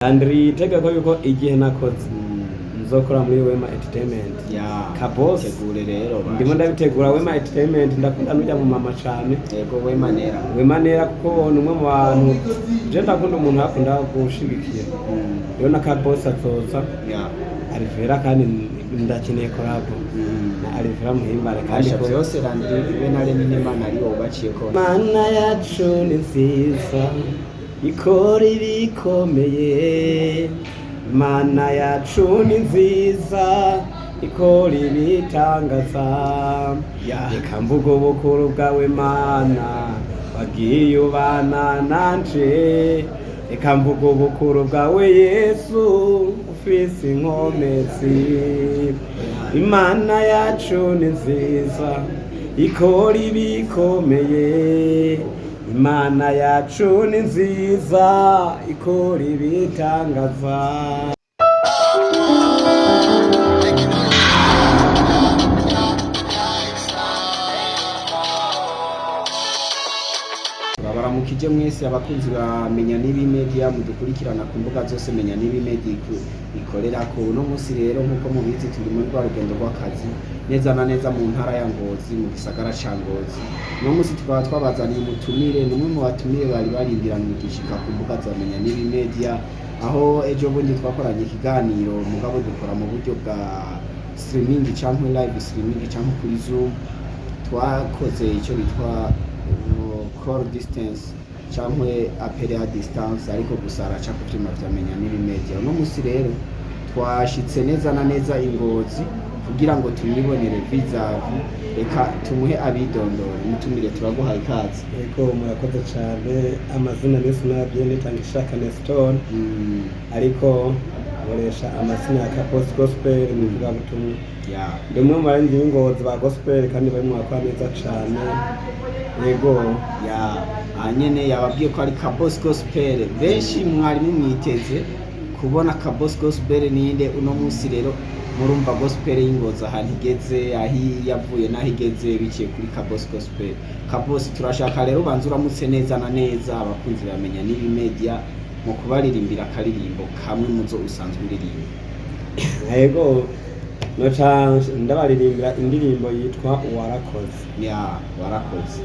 Landry tegeko yuko igihe nakoze nzokora muri Wema Entertainment Kabosi tegure rero ndimo ndabitegura Wema Entertainment ndakunda nujya mu mama cyane yego Wema nera kuko numwe mu bantu je ndakunda umuntu akunda gushigikira rero na Kabosi atoza arivera kandi ndakeneye korabo na arivera muhimbare kandi byose Landry we nare n'Imana ari wobaciye ko Mana yacu ni nziza ikora ibikomeye Mana yacu ni nziza ikora ibitangaza reka mvuga ubukuru bwawe Mana wagiye ubana nanje reka mvuga ubukuru bwawe Yesu ufise inkomezi Imana yacu ni nziza ikora ibikomeye Imana yacu ni nziza ikora ibitangaza baramukije mwese abakunzi ba Menya N'Ibi Média mudukurikirana ku mbuga zose Menya N'Ibi Média ikorerako no musi rero nkuko mubizi turi muri rwa rugendo rw'akazi neza na neza mu ntara ya Ngozi mu gisagara ca Ngozi no musi twaba twabazaniye umutumire numwe mu batumire bari barindiranye gishika ku mbuga za Menya N'Ibi Média aho ejo bundi twakoranye ikiganiro mugabo dukora mu buryo bwa streaming canke live streaming canke kuri Zoom twakoze ico bitwa call distance cyangwa appel à distance ariko gusara cha kutima vyamenya N'Ibi Média no musi rero twashitse neza na neza Ingozi kugira ngo tumibonere vizavi reka tumuhe abidondora mutumire turaguha ikaze eko murakoze cyane amazina nese nabye nitanga ishaka Nestor ariko boresha amazina ya Kabosi Gospel mu vuga butumwa ndimwe mu barinzi b'Ingozi ba Gospel kandi bari mu akwa neza cyane yego anyene yababwiye ko ari Kabosi Gospel benshi mwari mumwiteze kubona Kabosi Gospel ninde uno munsi rero murumva Gospel y'Ingozi ahantu igeze ahi yavuye naho igeze biciye kuri Kabosi Gospel. Kabosi turashaka rero banzuramutse neza na neza abakunzi bamenya N'Ibi Média mu kubaririmbira akaririmbo kamwe muzo usanzwe uririmba. Yego ndabaririmbira indirimbo yitwa Warakoze. Warakoze.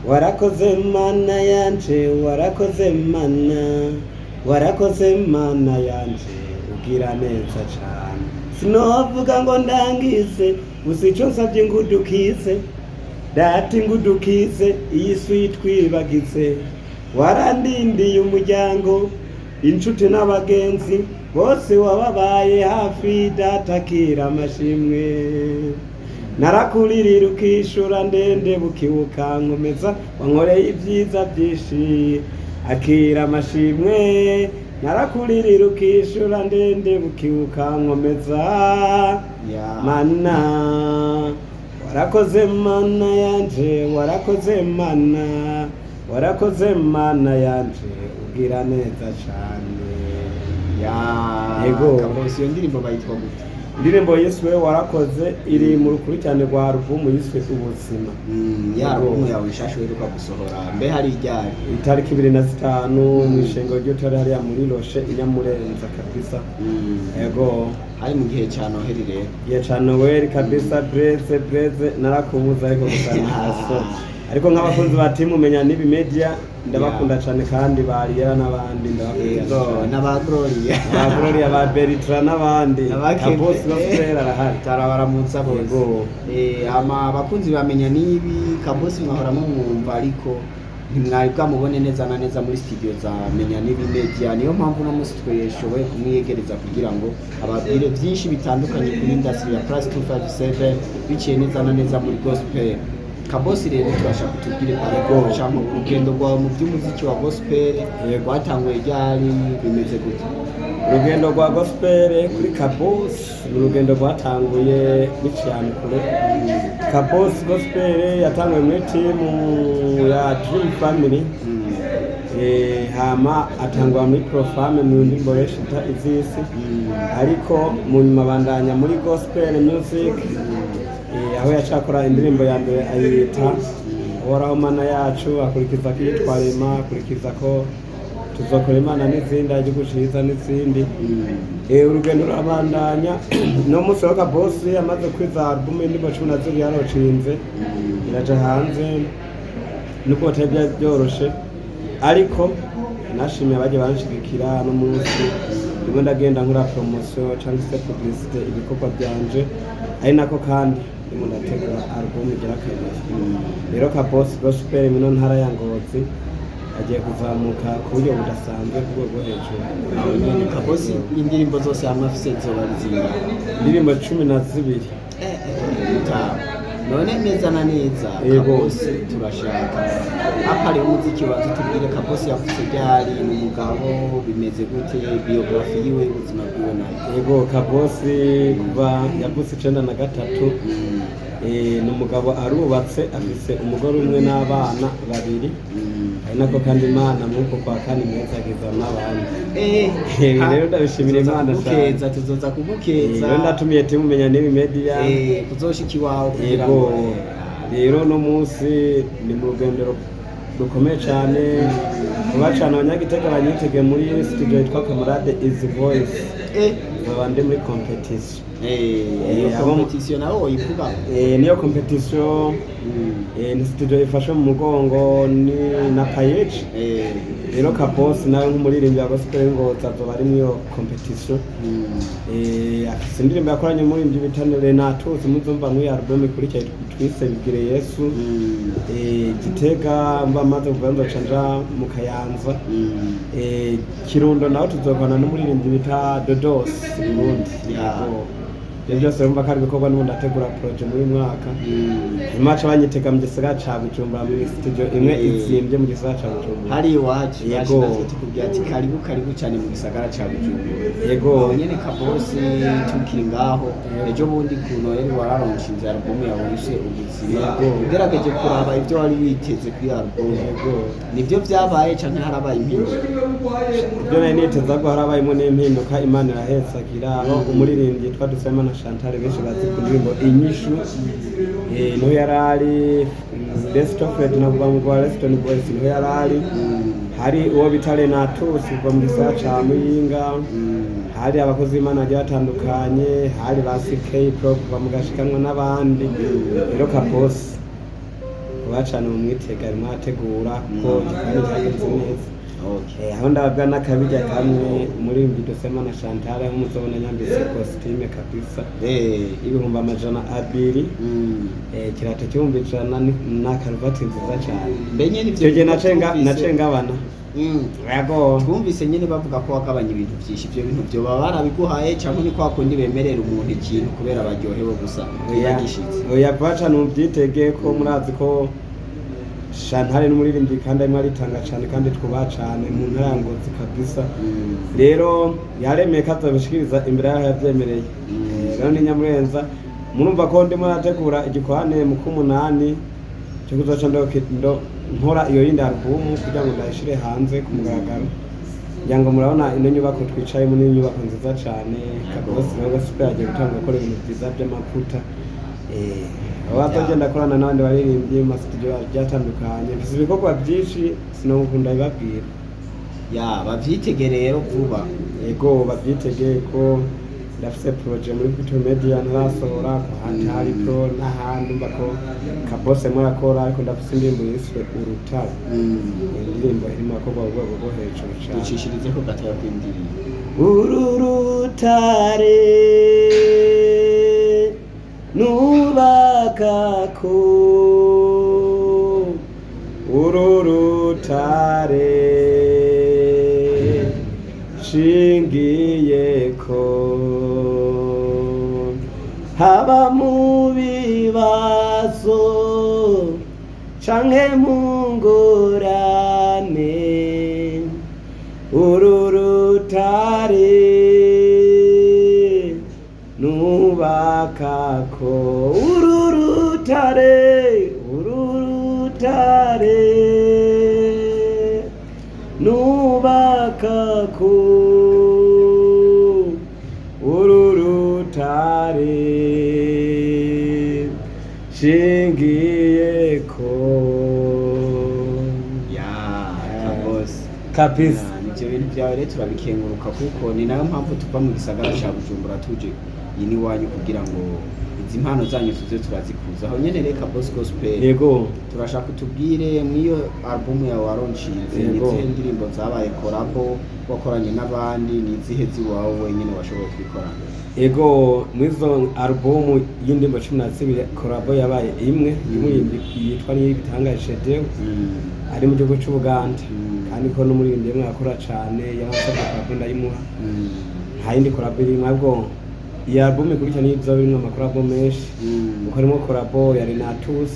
Warakoze Mana yanje warakoze Mana warakoze Mana yanje ugira neza cyane sinovuga ngo ndangize usico nsavye ngudukize dati ngudukize iyi switwibagize warandindiye umuryango inshuti n'abagenzi bose wababaye hafi datakira amashimwe narakuririra ukishura ndende bukibuka nkomeza wankoreye ibyiza byinshi akira amashimwe narakuririra ukishura ndende bukibuka nkomeza Mana warakoze Mana yanje warakoze Mana warakoze Mana yanje ugira neza cyane yego Kabosi iyo ndirimbo bayitwa gute indirimbo Yesu we warakoze iri mu rukuri cyane rwa album yiswe UBUZIMA album yawe nshasho iheruka gusohora mbe hari ryari itariki 25 mu ishengo ryo tari hariya muri Roche inyamurenza kabisa yego hari mu gihe cya Noheli rero ya cya Noheli kabisa breze narakubuza ariko gusana haso ariko nk'abakunzi ba timu Menya N'Ibi Média ndabakunda cyane kandi bariyera n'abandi ndabakunda n'abagloria ba Beritra n'abandi Kabosi Gospel arahari tarabaramutsa bose ama bakunzi bamenya N'Ibi Kabosi mwahora mwumva ariko ntimwari bwamubone neza na neza muri studio za Menya N'Ibi Média niyo mpamvu no musi tweshoboye kumwiyegereza kugira ngo ababwire byinshi bitandukanye kuri industry ya Plus 257 biciye neza na neza muri gospel. Kabosi rero turashaka kutubwire ariko cyangwa urugendo rwawe mu by'umuziki wa gospel rwatanguye ryari bimeze gute urugendo rwa gospel kuri Kabosi urugendo rwatanguye biciyane kure Kabosi Gospel yatanguye muri team ya Dream Family hama atangwa muri profame mu ndirimbo yeshita izisi ariko mu nyuma bandanya muri gospel music aho yacakora indirimbo ya mbere ayita Uhoraho Mana yacu akurikiza kwitwarema akurikiza ko tuzokora imana n'izindi igihugu ciza n'izindi urugendo rurabandanya no munsi wa Kabosi amaze kwiza album y'indirimbo 12 yaroshinze iraja hanze nuko batari byoroshe ariko nashimye abaje banshigikira no munsi ndimo ndagenda nkora promotion cyangwa se publicité ibikorwa byanje ari nako kandi ndimo ndategura album igira kabiri rero Kabosi Gospel mino ntara ya Ngozi agiye kuzamuka ku buryo budasanzwe ku rwego hejuru. Kabosi indirimbo zose hamwe afise zoba zinga indirimbo 12 none neza na neza Kabosi turashaka apari umuziki wacu tubwire Kabosi yavuze byari umugabo bimeze gute biography yiwe ubuzima bwiwe nayo yego Kabosi kuva yavutse 93 ni umugabo arubatse afise umugore umwe n'abana babiri ari nako kandi Imana muko kwa kandi meza ageza n'abandi rero ndabishimira Imana cyane tuzoza kugukeza rero ndatumiye timu Menya N'Ibi Média kuzoshiki wawe yego rero no munsi ni mu rugendero rukomeye cyane kubacana abanyagitega banyitege muri studio yitwa Camarade is voice babande muri competition competition nawo yivuga niyo competition ni studio ifashe mu mugongo ni na page rero Kabosi nawe nk'umuririmbyi wa gospel ngo tazo bari mu competition afise indirimbo yakoranye muri ibyo bitanire natuze muzumva mu album kuri cyo twise bigire Yesu Gitega mba maze kubanza canja mu Kayanza Kirundo nawe tuzokana n'umuririmbyi bita Dodos Burundi ibyo byose urumva kandi bikorwa n'ubundi ategura project muri mwaka imaca banyitega mu gisagara ca Bujumbura muri studio imwe izimbye mu gisagara ca Bujumbura hari iwacu tukubwira ati karibu cyane mu gisagara ca Bujumbura yego nyene Kabosi tukiri ngaho ejo bundi kuno yari wararonshinze album yawe yise UBUZIMA ugerageje kuraba ibyo wari witeze kuri album yego nivyo byabaye canke harabaye impinduka ibyo nari niteze ko harabayemo n'impinduka Imana irahetsagira aho umuririmbyi yitwa Ducishamwo Chantal benshi bazi kundirimbo inyishu no yarari Rest of it no kuva mu kwa Rest on Boys no yarari hari uwo bitale natusi kuva mu gisagara ca Muyinga hari abakozi Imana agiye batandukanye hari ba CK Pro kuva mu gashikanwa n'abandi rero Kabosi kubacana mu mwitega mwategura ko gikani cyagenze neza aho ndabagana kabijya kamwe muri Ducishamwo Chantal aho muzobona nyambise costume kabisa ibihumbi 200 kirata cyumvikana na karuvati nziza cyane mbenye nivyo je nacenga abana yego twumvise nyene bavuga ko wakabanye ibintu byinshi ibyo bintu byo baba barabiguhaye cyangwa ni kwa kundi bemerera umuntu ikintu kubera baryohewe gusa yagishitse oya baca nubyitege ko murazi ko Chantal n'umuririmbyi kandi arimo aritanga cyane kandi twubaha cyane mu ntara ya Ngozi kabisa rero yaremeye ko azabishikiriza imbere yaho yabyemereye rero ni Nyamurenza murumva ko ndimo nategura igikwane mu kumunani cyo kuzoca nkora iyo yindi album kugira ngo ndayishire hanze ku mugaragaro kugira ngo murabona ino nyubako twicaye muri nyubako nziza cyane Kabosi nawe super agiye gutanga gukora ibintu byiza by'amavuta abazagenda korana n'abandi baririmbyi mu studio byatandukanye mfise ibikorwa byinshi sinokunda bibabwira bavyitege rero vuba yego bavyitege ko ndafise project muri Karibu Media ntarasohora ko hari pro n'ahandi mbako Kabosi murakora ariko ndafise indirimbo yiswe Urutare indirimbo irimo akorwa urwego rwo hejuru cyane ducishirize ko gataya kw'indirimbo Urutare nubakako urutare shingiyeko haba mu bibazo canke mu ngorane urutare nubakako urutare nubakako urutare shingiyeko Kabosi kabisa ibintu byawe rero turabikenguruka kuko ni nayo mpamvu tuva mu gisagara ca Bujumbura tuje ini wanyu kugira ngo izi mpano zanyu tuze turazikuza aho nyene reka Kabosi Gospel yego turashaka utubwire mwiyo album yawe waronchinze n'izihe ndirimbo zabaye korabo wakoranye n'abandi n'izihe ziwawe wenyine washoboye kubikorana yego mwizo album y'indimbo 12 korabo yabaye imwe yitwa Niyibitangaje Dew ari mu gihugu cy'u Buganda kandi ko n'umuririmbyi umwe akora cyane yansabye akunda yimuha nta yindi korabo irimo ahubwo iyi album ikurikirana izo birimo amakorabo menshi uko harimo korabo ya Renatus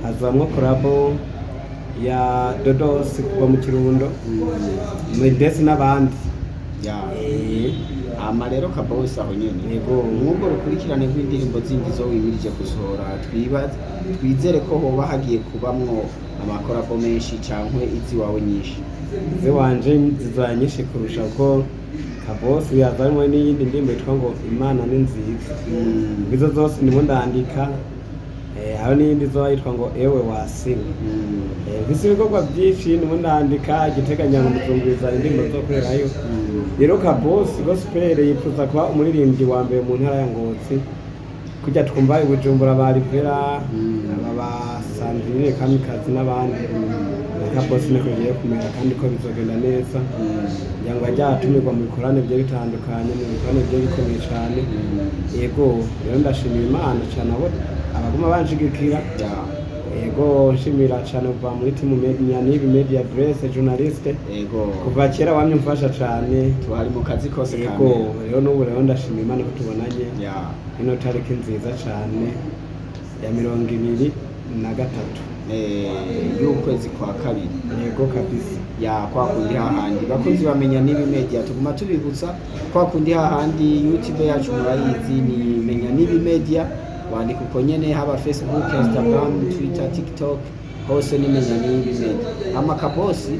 hazamwo korabo ya Dodos kuva mu Kirundo ndetse n'abandi ama rero Kabosi aho nyene yego nk'ubwo rukurikirane rw'indirimbo zindi zo wimirije gusohora twizere ko hoba hagiye kubamwo amakorabo menshi cankwe izi wawe nyinshi izi wanje zizanyinshi kurusha ko Kabosi yazanywe n'iyindi ndimbo yitwa ngo Imana ni nziza izo zose ndimo ndandika aho n'iyindi zo yitwa ngo ewe wasinga bisi ibikorwa byinshi ndimo ndandika giteganya mu muzunguriza indimbo zo korerayo rero Kabosi Gospel yifuza kuba umuririmbyi wa mbere mu ntara ya Ngozi kujya twumva ibujumbura bari vera aba Sandrine Kamikazi n'abandi Kabosi niko giye kumera kandi ko bizogenda neza kugira ngo ajya atumirwa mu bikorane byo bitandukanye mu bikorane byo bikomeye cyane yego rero ndashimira Imana cyane abo abaguma banshigikira yego nshimira cyane kuva muri timu Menya N'Ibi Média journaliste yego kuva kera wamyumfasha cyane tuhari mu kazi kose kandi yego rero n'ubu rero ndashimira Imana ko tubonanye ino tariki nziza cyane ya 23 y'ukwezi kwa kabiri yego kabisa kwa kundi hahandi bakunzi bamenya N'Ibi Média tuguma tubibutsa kwa kundi hahandi YouTube yacu murayizi ni Menya N'Ibi Média wandika uko nyene haba Facebook, Instagram, Twitter, TikTok hose ni Menya N'Ibi Média ama Kabosi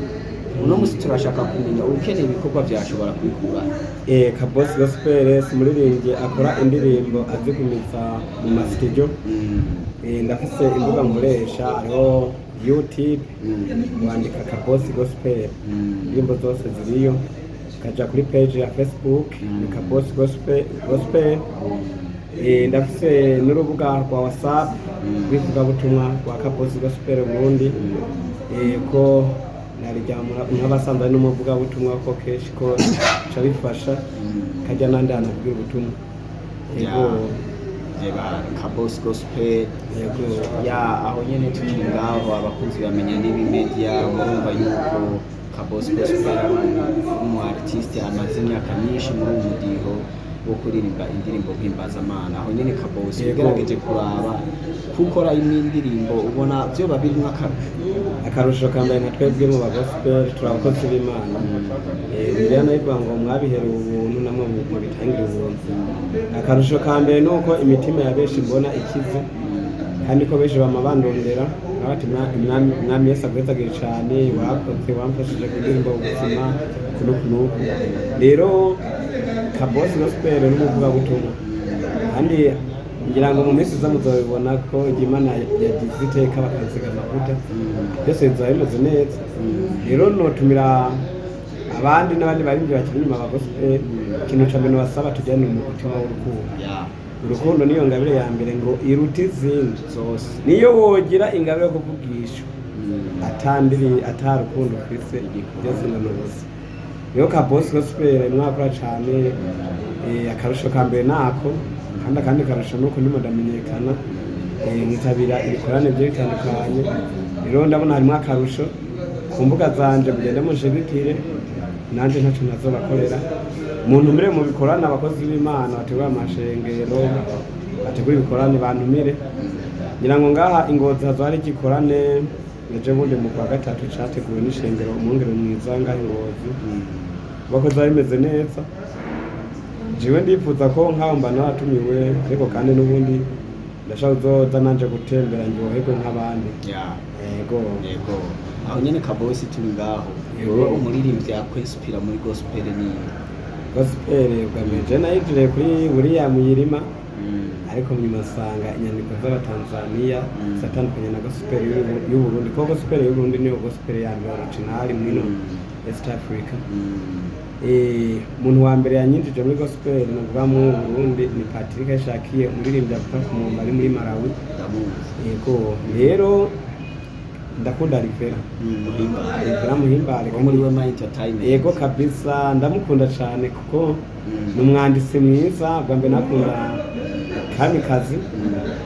uno musi turashaka kumenya ukeneye ibikorwa byashobora kwikura Kabosi Gospel umuririmbyi akora indirimbo azigumiza mu masitudio ndafise imbuga nkoresha ariho YouTube wandika Kabosi Gospel indirimbo zose ziriyo kaja kuri page ya Facebook ni Kabosi Gospel ndafise n'urubuga rwa WhatsApp rwivuga butumwa rwa Kabosi Gospel Burundi ko narijamura nk'abasanzwe n'umuvuga butumwa ko keshi ko cabifasha kajya nandana kugira ubutumwa yego Kabosi Gospel aho nyene tukiri ngaho abakunzi bamenya N'Ibi Média murumva yuko Kabosi Gospel umu artiste amaze imyaka myinshi muri umudiho wo kuririmba indirimbo mpimbaza-Mana aho nyene Kabosi ugerageje kuraba kukora indirimbo ubona byo babirimo akarusho kambaye nka twebwe mu Gospel turabakozi b'Imana Bibiliya nayivuga ngo mwabihera ubuntu namwe mu bitangira ubuntu akarusho kambere nuko imitima ya benshi mbona ikize kandi ko benshi bamabandondera abati mwami Yesu agwetagire cyane wakoze wamfashije kuririmba ubuzima kunuku rero Kabosi Gospel n'umuvuga butumwa kandi ngira ngo mu minsi zamuzabibona ko Imana yagize iteka bakaziga amavuta byose bizaba bimeze neza rero notumira abandi n'abandi barimvye bakiri inyuma ba Gospel ikintu ca mbere basaba tujyane mu mutima urukundo niyo ngabire ya mbere ngo iruta izindi zose niyo wogira ingabire yo kuvugisha atarukundo ufise byose n'ubusa rero Kabosi Gospel mwakora cyane akarusho ka mbere nako kandi karusho nuko ndimo ndamenyekana nkitabira ibikorane byo bitandukanye rero ndabona harimo akarusho ku mbuga zanje mugende munshigikire nanje ntacu nazobakorera umuntu mire mu bikorane abakozi b'Imana bategura amashengero bategura ibikorane bantumire ngira ngo ngaha Ingozi hazari igikorane ejo bundi mu kwa gatatu categuwe n'ishengero umwungere mwiza ngaha Ingozi bakoze bimeze neza jiwe ndifuza ko nkamba naratumiwe ariko kandi n'ubundi ndashaka uzoza nanje gutembera njohego nk'abandi yego aho nyene Kabosi turi ngaho wowe umuririmbyi yakwinspira muri Gospel ni Gospel ugameje nayijire kuri William Yirima ariko nyuma sanga inyandiko z'abatanzania zatandukanye na Gospel y'u Burundi ko Gospel y'u Burundi niyo Gospel ya mbere original mwino East Africa. Umuntu wa mbere yanyinjije muri gospel nuvuga mu Burundi ni Patrick Shakiye umuririmbyi avuga ku muntu ari muri Malawi. Yego rero ndakunda Rivera muhimbare muri we my entertainment. Yego kabisa ndamukunda cyane kuko numwanditsi mwiza bwa mbere nakunda Kamikazi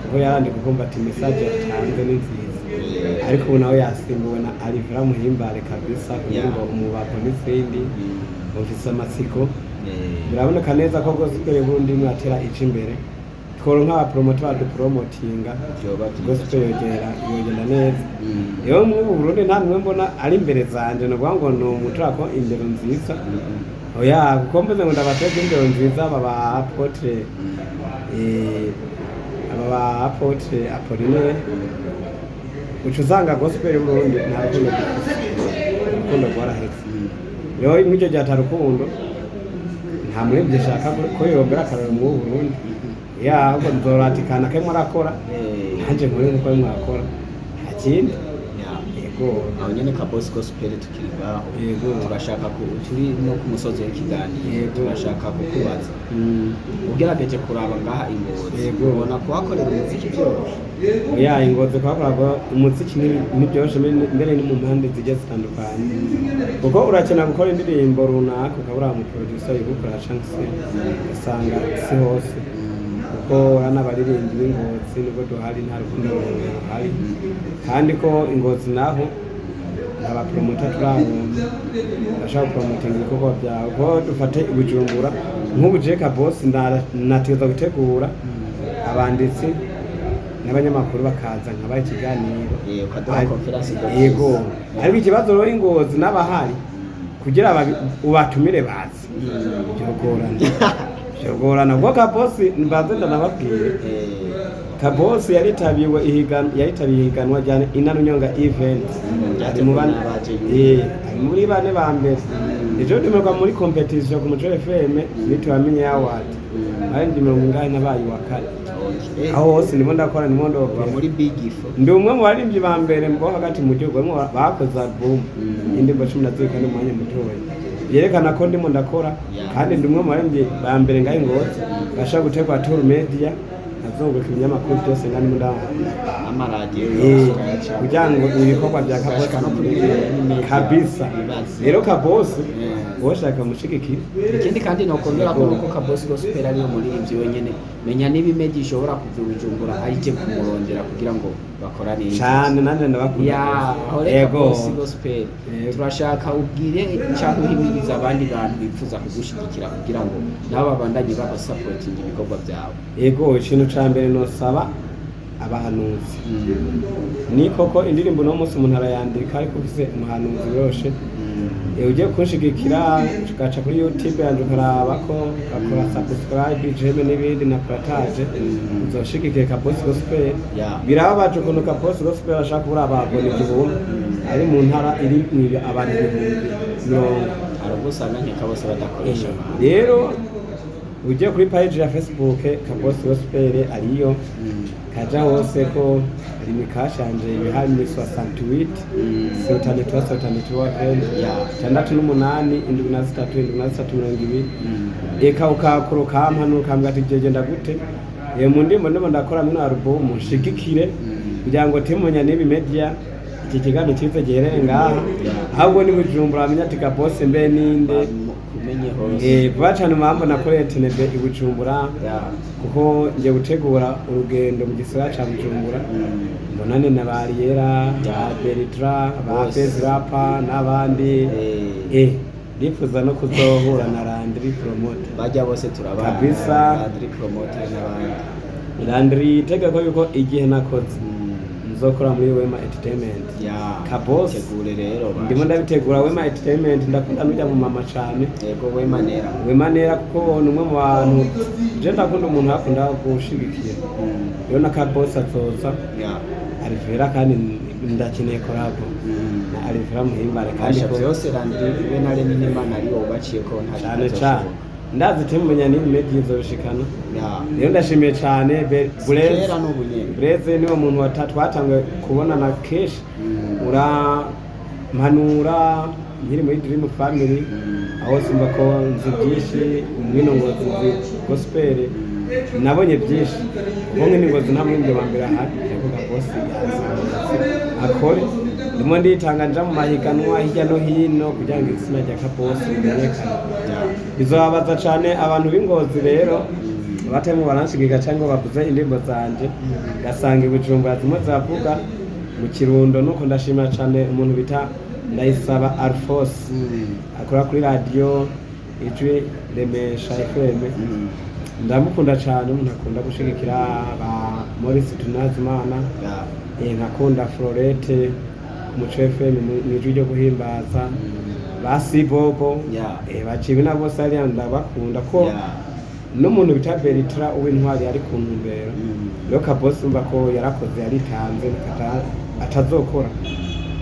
kuko yarandika kumva ati message yatanze ni nziza ariko ubu nawe yasimbuwe na Rivera muhimbare kabisa kuko umubako n'izindi ofisa amatsiko biraboneka neza ko gospel Burundi mwatera ica imbere tworo nk'aba promoter promotinga gospel yogenda neza rero mu Burundi nta numwe mbona ari imbere zanje no ngo no mutrako indero nziza oya kuko mvuze ngo ndabateze indero nziza baba apotre Apolline ucuzanga gospel Burundi nta rukundo rwarahetse rero mw'icyo gihe atarukundo nta muremye shaka ko yobera akararo mu Burundi ahubwo nzoratikana ke murakora nanje nkore nkuko mwarakora akindi yego aho nyene Kabosi Gospel tukiri baho turashaka ko turi no ku musozi w'ikiganiro turashaka kukubaza ugerageje kuraba ngaha Ingozi ubona ko hakorera umuziki byoroshe Ingozi kwakoraga umuziki nibyoroshe mbere ni mu mpande zigiye zitandukanye kuko urakena gukora indirimbo runaka ukabura mu producer yigukora canke usanga si hose kuko n'abaririmbyi b'Ingozi nibwo duhari nta rukundo ruhari kandi ko Ingozi naho aba promoter turabona bashaka promoting ibikorwa byawe ko dufate Bujumbura nk'ubu je Kabosi nateza gutegura abanditsi n'abanyamakuru bakaza nkabaye ikiganiro yego ariko ikibazo rero Ingozi n'abahari kugira ubatumire bazi byogorana kuko Kabosi mbaze ndanababwiye Kabosi yaritabiwe ihiganwa rya Inarunyonga event ari muri bane ba mbere ejo ndimuka muri competition ku Muco FM bitwa Menya Award ari ngahe nabaye wa kane aho hose ndimo ndakora ndimo ndokora muri big ifo ndi umwe mu baririmbyi ba mbere mbo hagati mu gihugu bakoze album indirimbo 10 kandi mu mwanya mutoya yerekana ko ndimo ndakora kandi ndi umwe mu baririmbyi ba mbere ngahe Ingozi bashaka gutegwa tour media azunguka ibinyamakuru byose ngani mu amaradiyo kugira ngo ibikorwa bya Kabosi kabisa rero Kabosi woshaka mushigikira ikindi kandi nokongera ko nuko Kabosi Gospel ari yo muririmbyi wenyene Menya N'Ibi Média ishobora kuva Bujumbura arije kumurondera kugira ngo bakorane cyane nanje ndabakunda Kabosi Gospel turashaka ubwire cyangwa uhimiriza abandi bantu bifuza kugushigikira kugira ngo nabo babandanye baba supporting ibikorwa byawe yego ikintu cyambere nosaba abahanuzi ni koko indirimbo no munsi umuntu arayandika ariko ufise umuhanuzi yoroshe ugiye kunshigikira ugaca kuri YouTube yanje ukaraba ko akora subscribe jaime n'ibindi na partage uzoshigikira Kabosi Gospel birababaje ukuntu Kabosi Gospel ashaka kubura ababona igihumbi ari mu ntara iri abantu ibihumbi aragusanga Kabosi badakoresha rero ugiye kuri page ya Facebook Kabosi Gospel ariyo kaja hose ko rimikashanje ibihari ni 68 tandatu n'umunani indwi na zitatu mirongo ibiri eka ukakoroka hano ukambwira ati genda gute mu ndimo ndakora muri album nshigikire kugira ngo Menya N'Ibi Média iki kiganiro kize giherere ngaha ahubwo ni Bujumbura amenya ati Kabosi mbe ninde bacana mpamvu nakoreye tenebe i Bujumbura kuko ngiye gutegura urugendo mu gisagara ca Bujumbura mbonane na bariyera ba Beritra ba Fezrapa n'abandi ndifuza no kuzohura na LandryPromoter bajya bose turabana kabisa LandryPromoter n'abandi Landry tegeko yuko igihe nakoze nzokora muri Wema Entertainment Kabosi tegure rero ndimo ndabitegura Wema Entertainment ndakunda nujya mu mama cyane yego Wema nera kuko numwe mu bantu je ndakunda umuntu akunda gushigikira rero na Kabosi azoza Rivera kandi ndakeneye korabo na Rivera muhimbare kandi ko byose Landry we nare n'Imana ari ubaciye ko nta cyane ndazi Menya N'Ibi Média izoshikana rero ndashimiye cyane Breze niwo muntu watangwe kubona na keshi urampanura nkiri muri Dream Family aho simba ko nzi byinshi mwino ngozi gospel nabonye byinshi ubwo ni ngozi nta mwindi wa mbere ahari ariko Kabosi akore ndimo nditanga nja mu mahiganwa hirya no hino kugira ngo izina rya Kabosi rimenyekane bizobabaza cyane abantu b'ingozi rero batemu baranshigika cyangwa bavuze indirimbo zanje gasanga ibijumba zimwe zavuga mu Kirundo nuko ndashimira cyane umuntu bita Ndayisaba Alphonse akora kuri radio ijwi remesha FM ndamukunda cyane umuntu akunda gushigikira ba Maurice Tunazimana nkakunda Florette mu FM mu ijwi ryo guhimbaza basi bobo baciwe na bose ari ndabakunda ko n'umuntu bita Beritra uw'intwari ari ku ntumbero rero Kabosi umva ko yarakoze yaritanze atazokora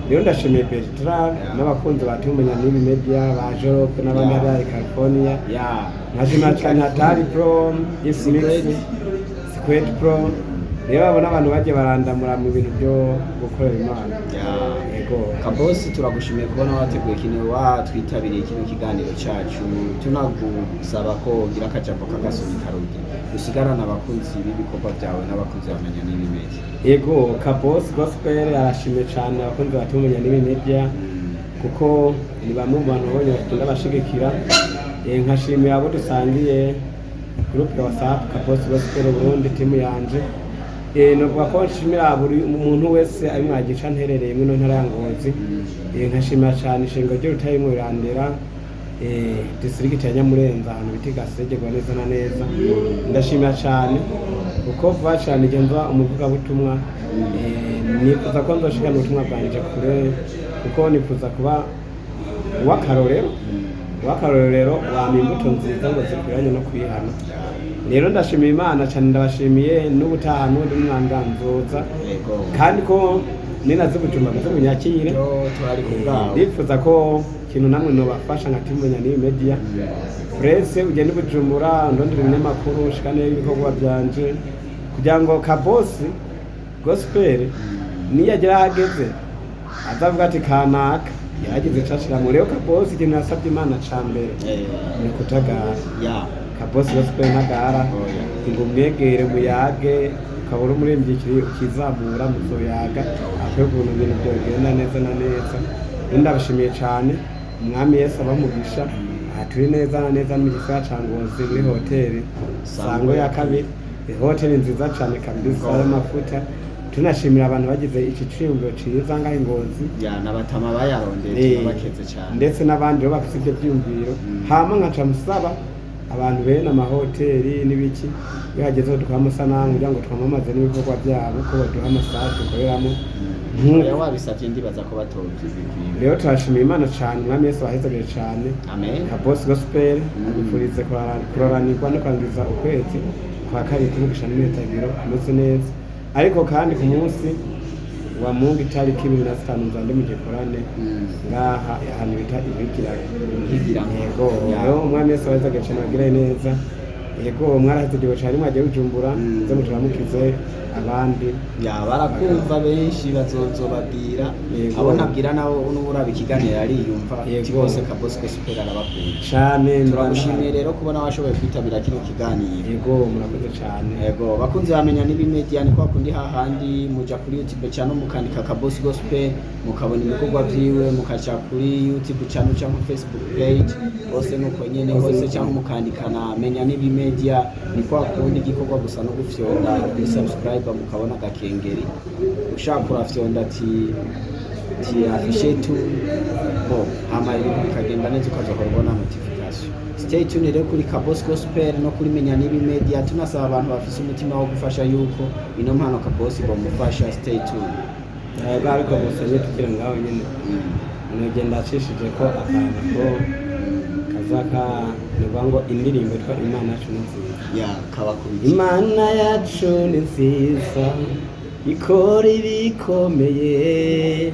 rero ndashimiye Beritra n'abakunzi ba Menya N'Ibi Média ba Jorope n'abandi ari California nkashima cyane hatari pro Secret Pro rero abona abantu bagiye barandamura mu bintu byo gukorera Imana yego Kabosi turagushimiye kubona wateguye kino watwitabiriye kino kiganiro cyacu tunagusaba ko gira akajambo kagasoni karugi usigarana abakunzi b'ibikorwa byawe n'abakunzi bamenya N'Ibi Média yego Kabosi Gospel arashimye cyane abakunzi ba Menya N'Ibi Média kuko ni bamwe mu bantu bonye bakunda bashigikira nkashimira abo dusangiye groupe ya WhatsApp Kabosi Gospel Burundi timu yanje novuga ko nshimira buri umuntu wese ari mwagica nterereye mu ntara ya Ngozi nkashimira cyane ishinga ryo rutayimwe irandera district ya Nyamurenza ahantu bitigasegegwa neza na neza ndashimira cyane kuko vuba cyane genza umuvuga butumwa nifuza ko nzoshikana ubutumwa bwanje kure kuko nifuza kuba wakarorero wampa imbuto nziza ngo zikwiranye no kwihana rero ndashimiye Imana cyane ndabashimiye n'ubutaha n'undi mwanga nzoza kandi ko ninaze gutuma munyakire ndifuza ko ikintu namwe nobafasha nka Menya N'Ibi Média presse ugende bujumbura ndondera ibinyamakuru shikane ibikorwa byanje kugira ngo Kabosi Gospel niyagera hageze azavuga ati kanaka yaragize cashira muri yo Kabosi ikintu yasabye Imana cambere ni kutagara Kabosi Gospel ntagara ngo mwegere muyage kabura umuririmbyi ukizamura muzoyaga akweguna ibintu byogenda neza na neza ndabashimiye cyane umwami Yesu abamugisha turi neza na neza mu gisagara ca Ngozi muri hoteli Sango ya kabiri hoteli nziza cyane kabisa y'amafuta tunashimira abantu bagize iki cyumba ciza ngaho Ngozi n'abatama bayarondeye bakeze cyane ndetse n'abandi bo bafite ibyo byumviro hama nkaca musaba abantu bene amahoteli n'ibiki bihagezeho dukora amasanamu kugira ngo twamamaze n'ibikorwa byabo ko baduha amasaha dukoreramo wabisabye ndibaza ko batoje rero turashimira Imana cyane umwami Yesu wahezagire cyane Kabosi Gospel abifurize kuroranirwa no kwangiza ukwezi kwa kabiri kumugisha n'imitagiro kumeze neza ariko kandi ku munsi wa Mungu itariki 25 nzande mu gikorane ngaha ahantu bita ibigira yego rero umwami Yesu wahezagire cyane bagire neza yego mwarahezegiwe cyane mwagiye bujumbura ze muturamukize abandi barakumva benshi bazozobabwira abo nabwira nawo n'uburabe ikiganiro ariyumva cyose Kabosi Gospel arabakunda cyane turagushimiye rero kubona washoboye kwitabira kino kiganiro yego murakoze cyane yego bakunze bamenya N'Ibi Média ni kwa kundi hahandi muja kuri YouTube channel mukandika Kabosi Gospel mukabona ibikorwa byiwe mukaca kuri YouTube channel cyangwa Facebook page bose nuko nyene hose cyangwa mukandika na Menya N'Ibi Média ni kwa kundi gikorwa gusa no gufyonda kuri subscribe mukabona gakengeri ushaka kurafyonda ati afishe tu hama bikagenda neza ukazakora notification. Stay tuned rero kuri Kabosi Gospel no kuri Menya N'Ibi Média tunasaba abantu bafise umutima wo gufasha yuko ino mpano Kabosi bomufasha. Stay tuned. Ariko musanye tukira ngaho nyine nogenda acishije ko akantu ko kazaka nibango indirimbo twa Imana yacu nziza kabakubiki Imana yacu nziza ikora ibikomeye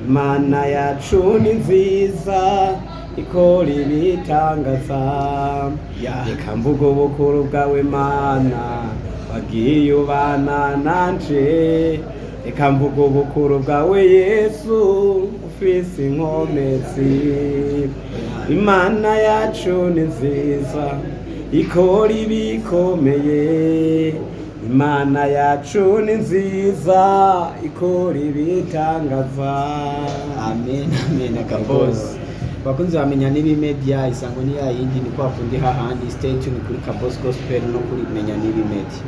Imana yacu nziza ikora ibitangaza reka mvuga ubukuru bwawe Mana wagiye ubana nanje reka mvuga ubukuru bwawe Yesu ifise inkomezi. Imana yacu ni nziza ikora ibikomeye. Imana yacu ni nziza ikora ibitangaza. Amen, amen. Kabosi bakunzi bamenya N'Ibi Media, isango ni yindi ni kwa kundi hahandi. Stay tuned kuri Kabosi Gospel no kuri Menya N'Ibi Media.